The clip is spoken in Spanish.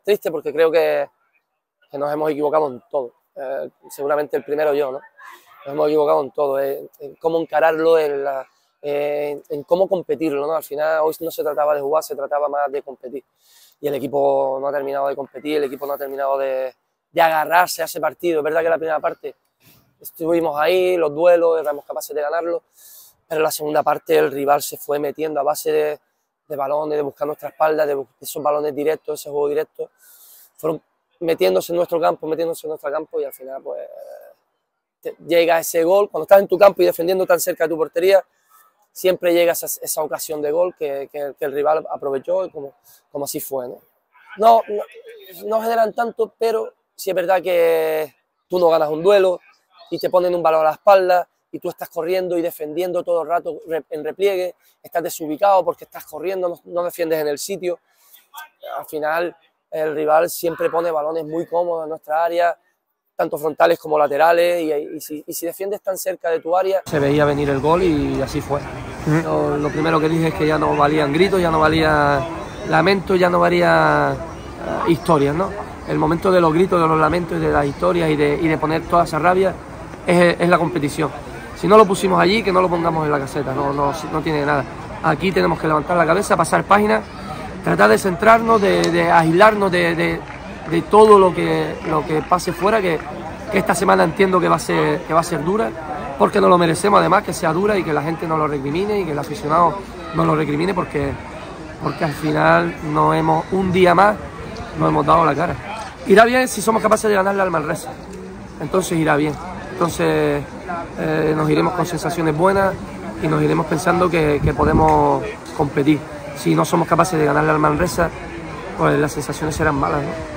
triste porque creo que nos hemos equivocado en todo. Seguramente el primero yo, ¿no? Nos hemos equivocado en todo, en cómo encararlo, en cómo competirlo, ¿no? Al final hoy no se trataba de jugar, se trataba más de competir. Y el equipo no ha terminado de competir, el equipo no ha terminado de agarrarse a ese partido. Es verdad que la primera parte estuvimos ahí, los duelos, éramos capaces de ganarlo, pero en la segunda parte el rival se fue metiendo a base de balones, de buscar nuestra espalda, de esos balones directos, ese juego directo. Fueron metiéndose en nuestro campo y al final pues llega ese gol. Cuando estás en tu campo y defendiendo tan cerca de tu portería, siempre llega esa ocasión de gol que el rival aprovechó, como así fue, ¿no? No generan tanto, pero sí es verdad que tú no ganas un duelo y te ponen un balón a la espalda y tú estás corriendo y defendiendo todo el rato en repliegue, estás desubicado porque estás corriendo, no defiendes en el sitio. Al final el rival siempre pone balones muy cómodos en nuestra área, tanto frontales como laterales, y si defiendes tan cerca de tu área... Se veía venir el gol y así fue. Lo primero que dije es que ya no valían gritos, ya no valía lamentos, ya no valía historias, ¿no? El momento de los gritos, de los lamentos y de las historias y de poner toda esa rabia es la competición. Si no lo pusimos allí, que no lo pongamos en la caseta, no tiene nada. Aquí tenemos que levantar la cabeza, pasar páginas, tratar de centrarnos, de aislarnos de todo lo que pase fuera, que esta semana entiendo que va a ser dura, porque nos lo merecemos además, que sea dura y que la gente nos lo recrimine y que el aficionado nos lo recrimine, porque al final un día más nos hemos dado la cara. Irá bien si somos capaces de ganarle al Manresa, entonces irá bien, entonces nos iremos con sensaciones buenas y nos iremos pensando que podemos competir. Si no somos capaces de ganarle al Manresa, pues las sensaciones serán malas, ¿no?